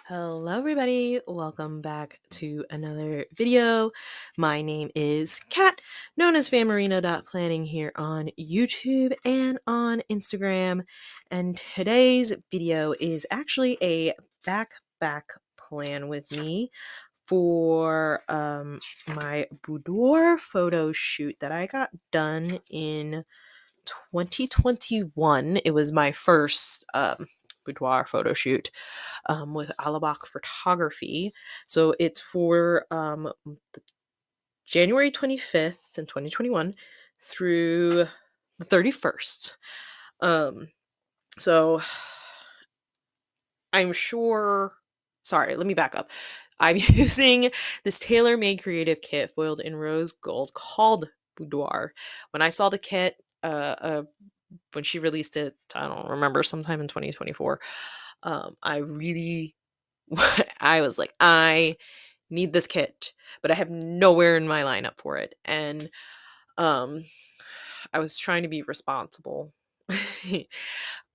Hello, everybody. Welcome back to another video. My name is Kat, known as phamerina.planning here on YouTube and on Instagram. And today's video is actually a back plan with me for my boudoir photo shoot that I got done in 2021. It was my first boudoir photo shoot with Alabak Photography. So it's for January 25th in 2021 through the 31st. So I'm sure. Sorry, let me back up. I'm using this TaylorMade Creative kit foiled in rose gold called Boudoir. When I saw the kit, when she released it, I don't remember, sometime in 2024, I really, I was like, I need this kit, but I have nowhere in my lineup for it. And um, I was trying to be responsible.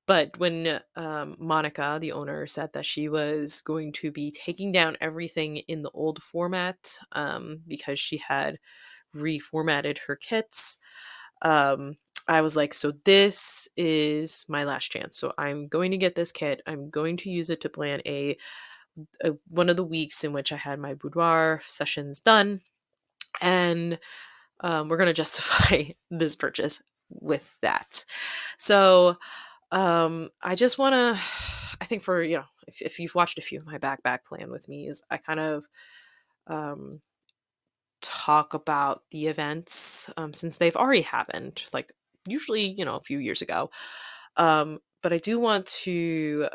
But when Monica, the owner, said that she was going to be taking down everything in the old format because she had reformatted her kits, um, I was like, so this is my last chance. So I'm going to get this kit. I'm going to use it to plan one of the weeks in which I had my boudoir sessions done. And we're going to justify this purchase with that. So I just want to, I think for, if you've watched a few of my back plan with me, is I kind of um, talk about the events since they've already happened, like usually, a few years ago. But I do want to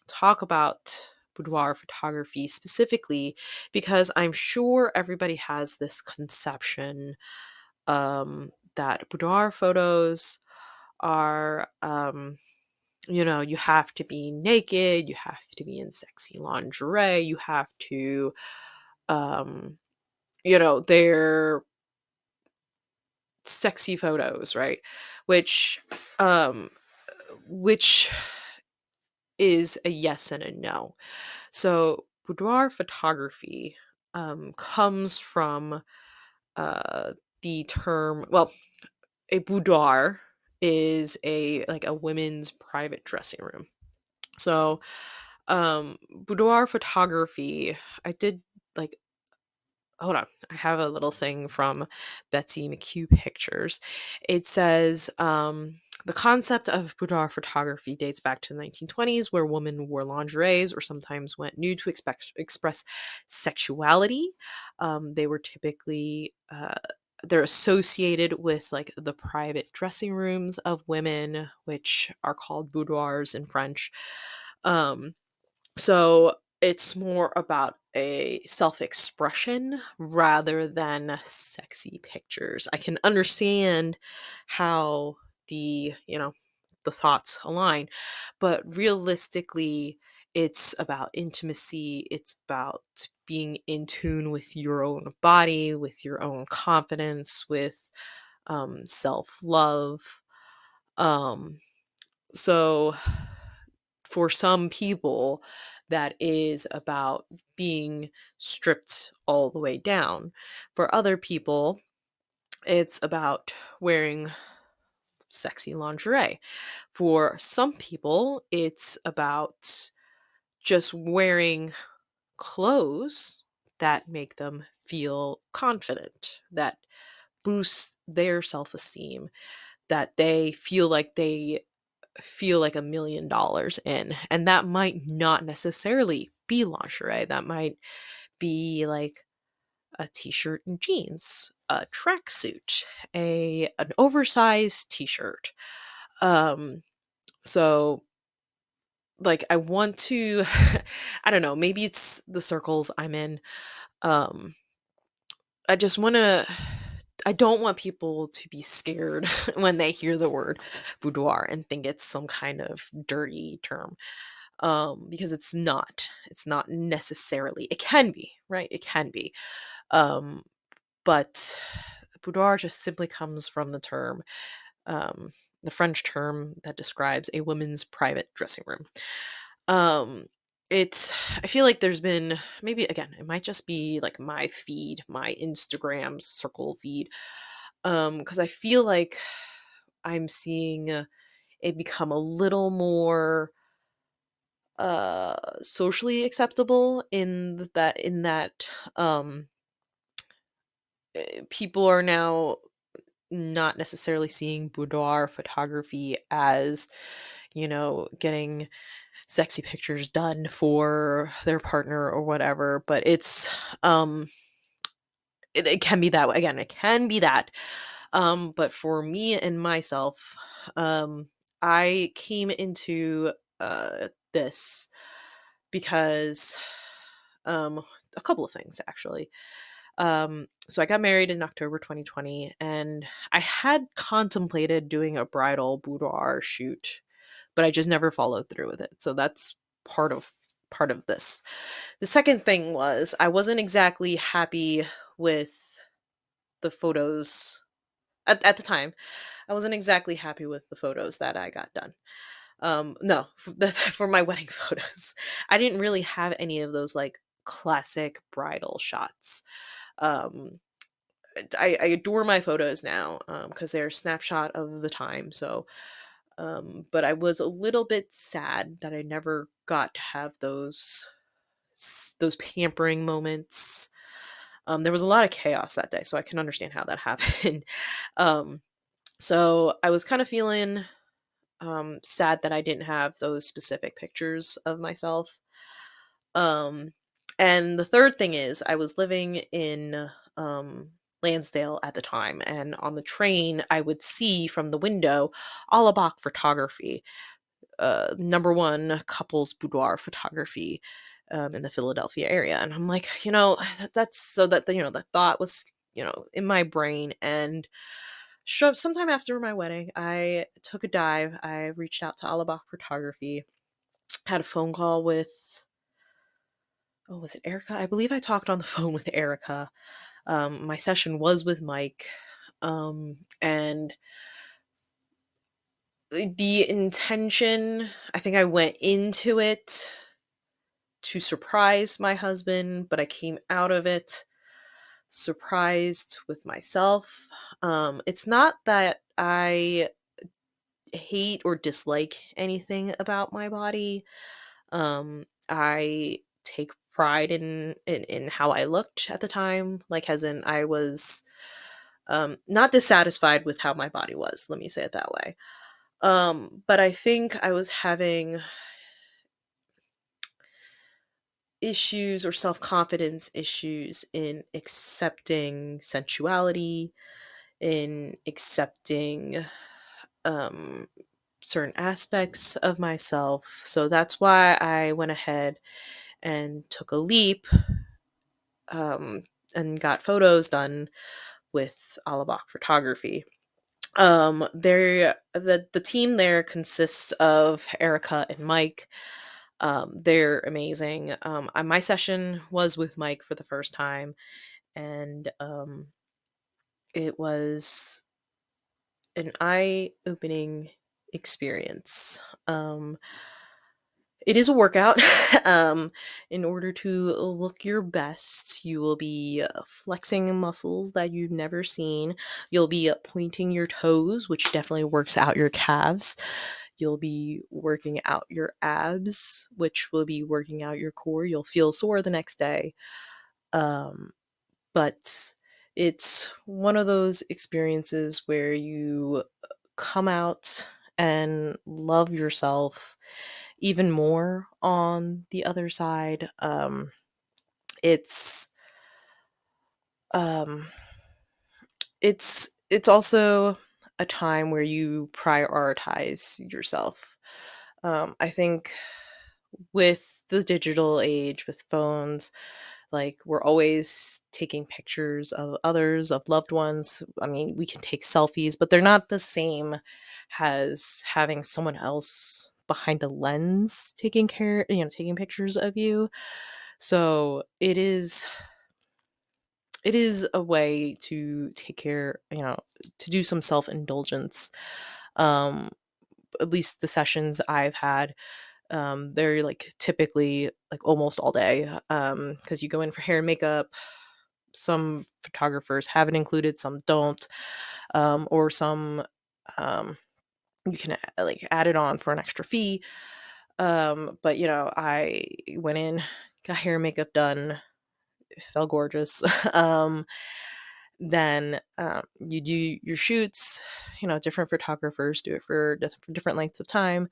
talk about boudoir photography specifically because I'm sure everybody has this conception that boudoir photos are, you have to be naked, you have to be in sexy lingerie, you have to, um, they're sexy photos, right? Which, um, which is a yes and a no. So boudoir photography comes from uh, the term. Well, a boudoir is a women's private dressing room. So boudoir photography, I did like hold on. I have a little thing from Betsy McHugh Pictures. It says the concept of boudoir photography dates back to the 1920s, where women wore lingeries or sometimes went nude to express sexuality. They were typically they're associated with like the private dressing rooms of women, which are called boudoirs in French. Um, so it's more about a self-expression rather than sexy pictures. I can understand how the thoughts align, but realistically it's about intimacy, it's about being in tune with your own body, with your own confidence, with self-love. Um so for some people, that is about being stripped all the way down. For other people, it's about wearing sexy lingerie. For some people, it's about just wearing clothes that make them feel confident, that boost their self esteem, that they feel like $1 million in. And that might not necessarily be lingerie. That might be like a t-shirt and jeans, a tracksuit, an oversized t-shirt. Um, so like I want to I don't know, maybe it's the circles I'm in. Um, I just want to I don't want people to be scared when they hear the word boudoir and think it's some kind of dirty term. Because it's not necessarily. It can be, right? It can be. Um, but boudoir just simply comes from um, the French term that describes a woman's private dressing room. Um, it's I feel like there's been, maybe again, it might just be like my feed, my Instagram circle feed. Cuz I feel like I'm seeing it become a little more socially acceptable in that um people are now not necessarily seeing boudoir photography as, getting sexy pictures done for their partner or whatever, but um it can be that way. Again, it can be that. But for me and myself, um I came into this because um a couple of things actually. So I got married in October 2020, and I had contemplated doing a bridal boudoir shoot, but I just never followed through with it. So that's part of part of this. The second thing was I wasn't exactly happy with the photos at the time. I wasn't exactly happy with the photos that I got done. No, for my wedding photos. I didn't really have any of those like classic bridal shots. Um I adore my photos now because they're a snapshot of the time. So, but I was a little bit sad that I never got to have those pampering moments. There was a lot of chaos that day, so I can understand how that happened. um, so I was kind of feeling sad that I didn't have those specific pictures of myself. Um, and the third thing is I was living in Lansdale at the time, and on the train I would see from the window Alabak photography, number one couples boudoir photography in the Philadelphia area. And I'm like, that's so that the thought was in my brain. And sometime after my wedding, I took a dive. I reached out to Alabak photography, had a phone call with, oh, was it Erica? I believe I talked on the phone with Erica. My session was with Mike. And the intention, I think I went into it to surprise my husband, but I came out of it surprised with myself. It's not that I hate or dislike anything about my body. I take pride in how I looked at the time, like as in I was not dissatisfied with how my body was, let me say it that way. But I think I was having issues or self-confidence issues in accepting sensuality, in accepting um certain aspects of myself. So that's why I went ahead and took a leap, um and got photos done with Alabak photography. The team there consists of Erica and Mike. They're amazing. My session was with Mike for the first time, and it was an eye-opening experience. It is a workout. In order to look your best, you will be flexing muscles that you've never seen. You'll be pointing your toes, which definitely works out your calves. You'll be working out your abs, which will be working out your core. You'll feel sore the next day. Um, but it's one of those experiences where you come out and love yourself even more on the other side. It's um it's also a time where you prioritize yourself. I think with the digital age, with phones, like we're always taking pictures of others, of loved ones. I mean, we can take selfies, but they're not the same as having someone else behind a lens taking pictures of you. So it is a way to take care, to do some self-indulgence. Um, at least the sessions I've had. They're like typically like almost all day, because you go in for hair and makeup. Some photographers have it included, some don't, or some um, you can like add it on for an extra fee. But I went in, got hair and makeup done, it felt gorgeous. um, then you do your shoots. Different photographers do it for different lengths of time.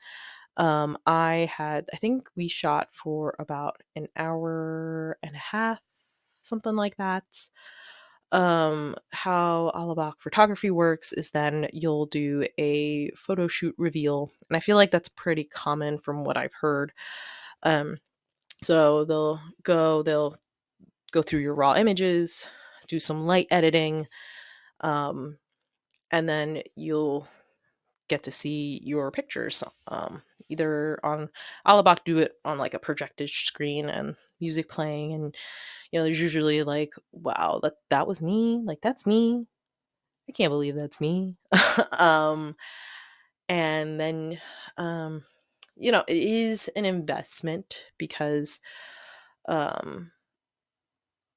I think we shot for about an hour and a half, something like that. How Alabak photography works is then you'll do a photo shoot reveal, and I feel like that's pretty common from what I've heard. Um, so they'll go through your raw images, do some light editing, um, and then you'll get to see your pictures, either on Alabak do it on like a projected screen and music playing, and there's usually like, wow, that was me, like that's me, I can't believe that's me. um and then um it is an investment because um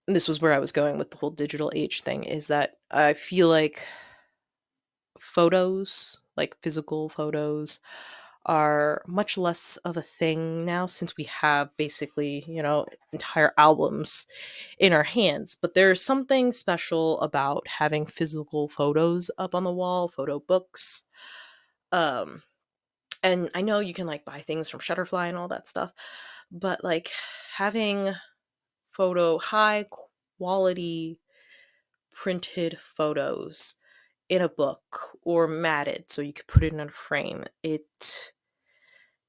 this was where I was going with the whole digital age thing, is that I feel like photos, like physical photos, are much less of a thing now, since we have basically, entire albums in our hands. But there's something special about having physical photos up on the wall, photo books. Um, and I know you can like buy things from Shutterfly and all that stuff, but like having high quality printed photos in a book or matted so you could put it in a frame, it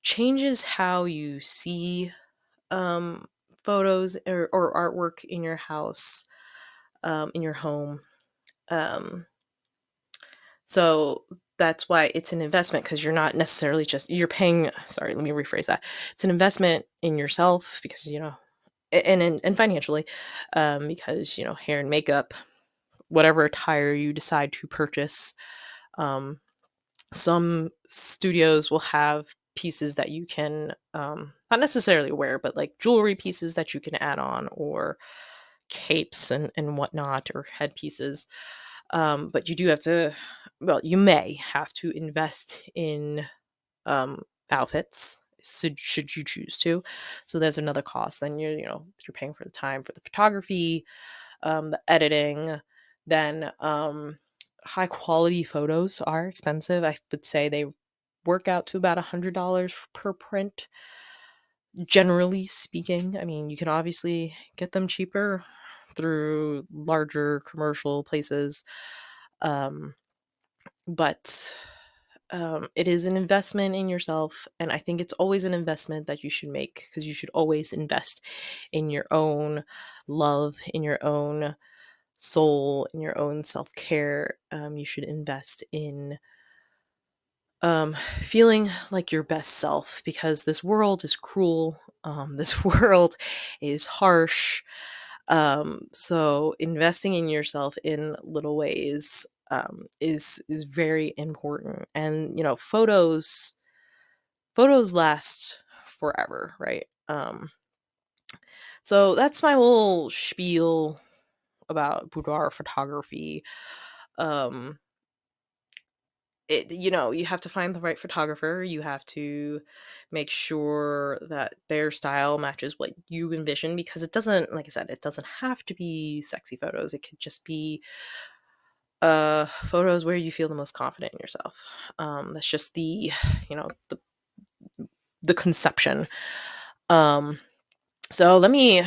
changes how you see um photos or artwork in your house, in your home. Um so that's why it's an investment, because you're not necessarily just you're paying, sorry, let me rephrase that. It's an investment in yourself, because and financially, because hair and makeup, whatever attire you decide to purchase. um some studios will have pieces that you can, not necessarily wear, but like jewelry pieces that you can add on, or capes and whatnot, or headpieces. But you do have to, well, you may have to invest in outfits, should you choose to. So there's another cost. Then you're paying for the time for the photography, the editing. Then high quality photos are expensive. I would say they work out to about $100 per print, generally speaking. I mean, you can obviously get them cheaper through larger commercial places. Um, but it is an investment in yourself, and I think it's always an investment that you should make, because you should always invest in your own love, in your own soul, in your own self-care. You should invest in feeling like your best self, because this world is cruel. This world is harsh. So investing in yourself in little ways is very important. And photos last forever, right? So that's my whole spiel about boudoir photography. um you have to find the right photographer. You have to make sure that their style matches what you envision, because it doesn't, like I said, it doesn't have to be sexy photos. It could just be photos where you feel the most confident in yourself. That's just you know the the conception. Um so let me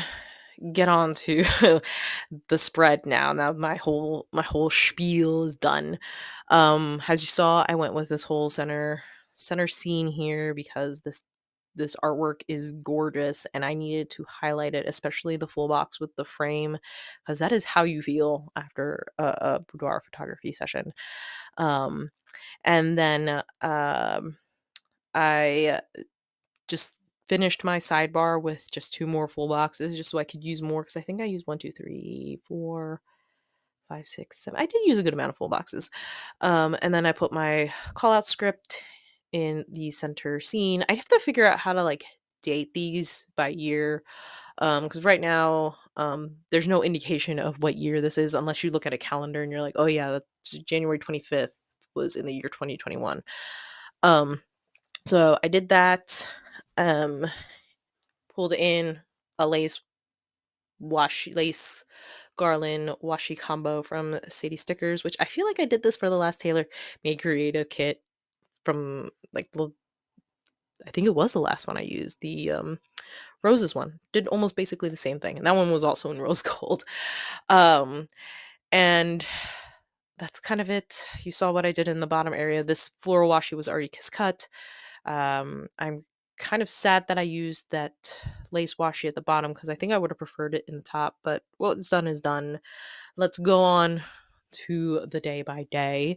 get on to the spread now. Now my whole spiel is done. As you saw, I went with this whole center scene here, because this artwork is gorgeous, and I needed to highlight it, especially the full box with the frame, because that is how you feel after a boudoir photography session. Um, and then I just finished my sidebar with just two more full boxes, just so I could use more, because I think I used one, two, three, four, five, six, seven. I did use a good amount of full boxes. And then I put my call out script in the center scene. I have to figure out how to like date these by year, because right now there's no indication of what year this is unless you look at a calendar and you're like, oh yeah, that's January 25th was in the year 2021. um so I did that. um Pulled in a lace garland washi combo from Sadie Stickers, which I feel like I did this for the last Taylor Made Creative kit from like I think it was the last one I used. The roses one did almost basically the same thing, and that one was also in rose gold. Um, and that's kind of it. You saw what I did in the bottom area. This floral washi was already kiss cut. I'm kind of sad that I used that lace washi at the bottom because I think I would have preferred it in the top, but what's done is done. Let's go on to the day by day.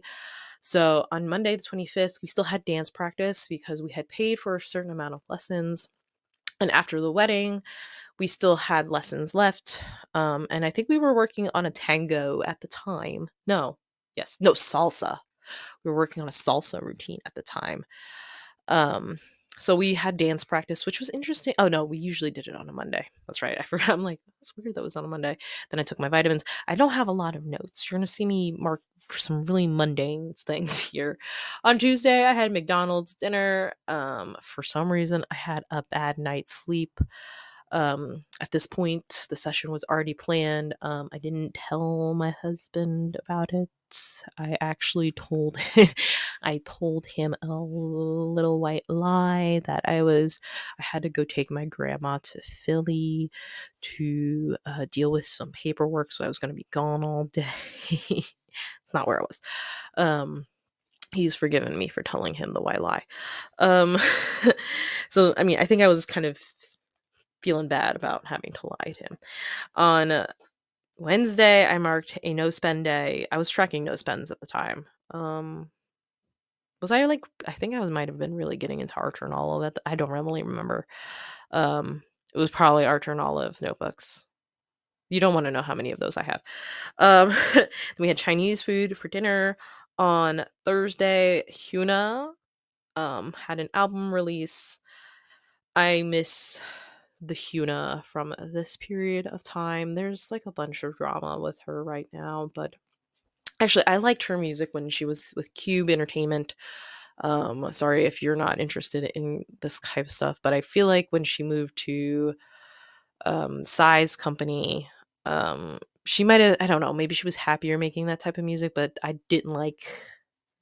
So on Monday, the 25th, we still had dance practice because we had paid for a certain amount of lessons. And after the wedding, we still had lessons left. And I think we were working on a tango at the time. No, yes, no, salsa. We were working on a salsa routine at the time. Um, so we had dance practice, which was interesting. Oh no, we usually did it on a Monday. That's right. I forgot. I'm like, that's weird. That was on a Monday. Then I took my vitamins. I don't have a lot of notes. You're gonna see me mark for some really mundane things here. On Tuesday, I had McDonald's dinner. For some reason, I had a bad night's sleep. At this point, the session was already planned. I didn't tell my husband about it. I actually told I told him a little white lie that I had to go take my grandma to Philly to deal with some paperwork, so I was going to be gone all day. It's not where I was. Um, he's forgiven me for telling him the white lie. Um, so I mean, I think I was kind of feeling bad about having to lie to him. On Wednesday, I marked a no spend day. I was tracking no spends at the time. Was I like? I think I might have been really getting into Archer and Olive. I don't really remember. It was probably Archer and Olive notebooks. You don't want to know how many of those I have. We had Chinese food for dinner on Thursday. Huna had an album release. I miss the Huna from this period of time. There's like a bunch of drama with her right now, but actually I liked her music when she was with Cube Entertainment. Sorry if you're not interested in this type of stuff, but I feel like when she moved to Size Company, she might have, I don't know, maybe she was happier making that type of music, but I didn't like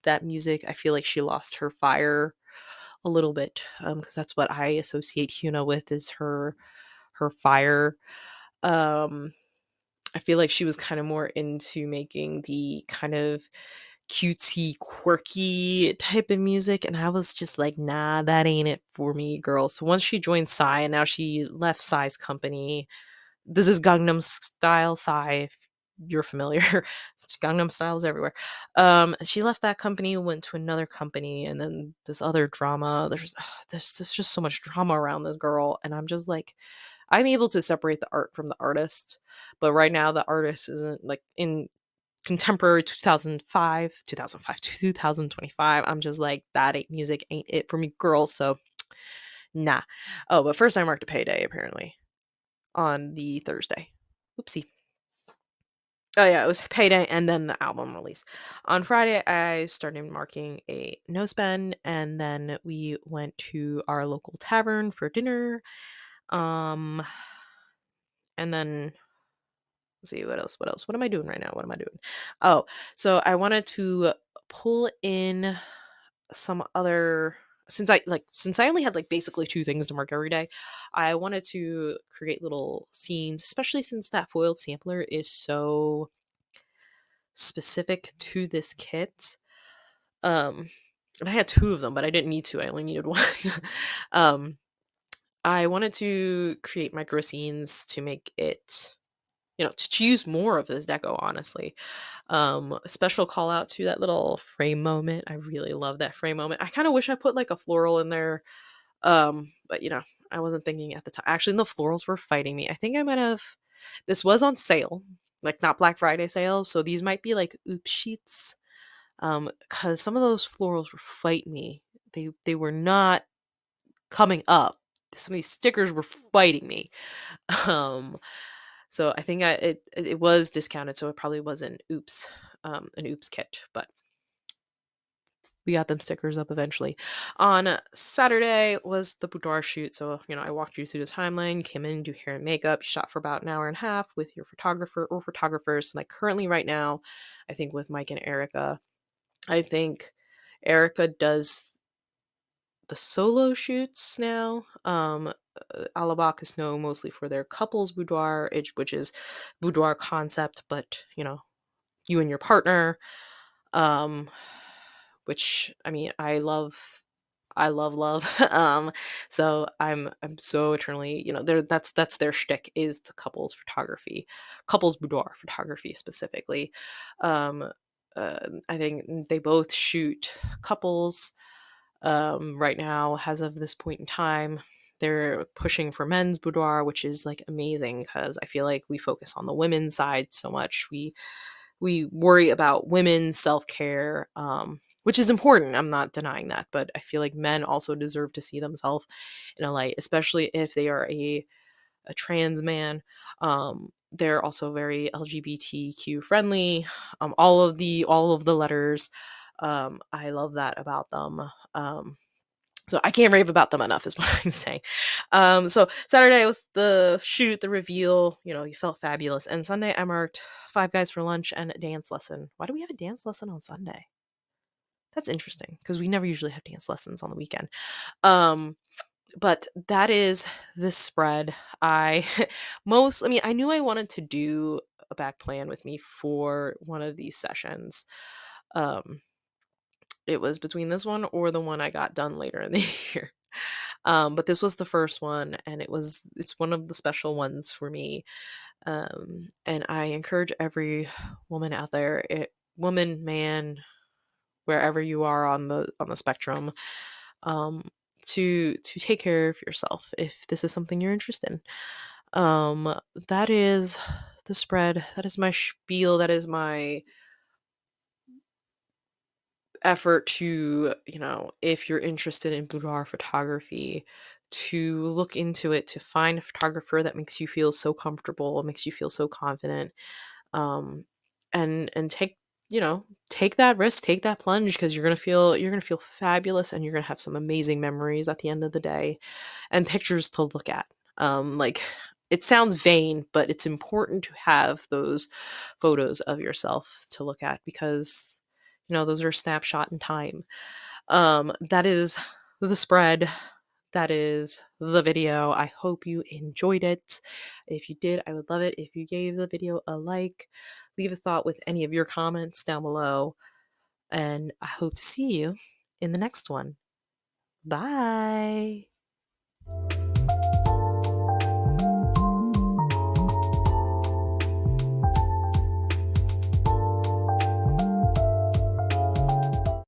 that music. I feel like she lost her fire a little bit, because that's what I associate Huna with, is her fire. Um, I feel like she was kind of more into making the kind of cutesy, quirky type of music, and I was just like, nah, that ain't it for me, girl. So once she joined Psy, and now she left Psy's company, this is Gangnam Style Psy, if you're familiar. It's Gangnam Styles everywhere. She left that company, went to another company, and then this other drama. There's just so much drama around this girl, and I'm just like, I'm able to separate the art from the artist, but right now the artist isn't like in contemporary 2005, 2025. I'm just like, that ain't music, ain't it for me, girl. So nah. Oh, but first I marked a payday apparently on the Thursday. Oopsie. Oh yeah, it was payday and then the album release. On Friday, I started marking a no spend, and then we went to our local tavern for dinner. Um, and then let's see what else. What else? What am I doing right now? What am I doing? Oh, so I wanted to pull in some other, since I only had like basically two things to mark every day, I wanted to create little scenes, especially since that foiled sampler is so specific to this kit. Um, and I had two of them, but I didn't need to. I only needed one. um, I wanted to create micro scenes to make it, to choose more of this deco, honestly. A special call out to that little frame moment. I really love that frame moment. I kind of wish I put like a floral in there. But I wasn't thinking at the time. Actually, the florals were fighting me. I think I might have, this was on sale, like not Black Friday sale. So these might be like oops sheets. Because some of those florals were fighting me. They were not coming up. Some of these stickers were fighting me. Um, so I think it was discounted, so it probably was an oops kit, but we got them stickers up eventually. On Saturday was the boudoir shoot. So, I walked you through the timeline, came in, do hair and makeup, shot for about an hour and a half with your photographer or photographers. Like currently right now, I think with Mike and Erica, I think Erica does the solo shoots now. Alabak is known mostly for their couples boudoir, which is boudoir concept, but you and your partner. Um, which I mean, I love. So I'm so eternally, that's their shtick is the couples boudoir photography specifically. Um, I think they both shoot couples right now, as of this point in time. They're pushing for men's boudoir, which is like amazing because I feel like we focus on the women's side so much. We worry about women's self-care, which is important. I'm not denying that, but I feel like men also deserve to see themselves in a light, especially if they are a trans man. They're also very LGBTQ friendly. All of the letters. I love that about them. So I can't rave about them enough is what I'm saying. So Saturday was the shoot, the reveal, you felt fabulous. And Sunday I marked Five Guys for lunch and a dance lesson. Why do we have a dance lesson on Sunday? That's interesting because we never usually have dance lessons on the weekend. Um, but that is the spread. I I knew I wanted to do a back plan with me for one of these sessions. Um, it was between this one or the one I got done later in the year. But this was the first one, and it's one of the special ones for me. And I encourage every woman out there, woman, man, wherever you are on the spectrum, um, to take care of yourself if this is something you're interested in. That is the spread. That is my spiel. That is my effort to, if you're interested in boudoir photography, to look into it, to find a photographer that makes you feel so comfortable, makes you feel so confident, um, and take that risk, take that plunge, because you're gonna feel fabulous, and you're gonna have some amazing memories at the end of the day, and pictures to look at. Like it sounds vain, but it's important to have those photos of yourself to look at because those are a snapshot in time. That is the spread. That is the video. I hope you enjoyed it. If you did, I would love it if you gave the video a like. Leave a thought with any of your comments down below. And I hope to see you in the next one. Bye.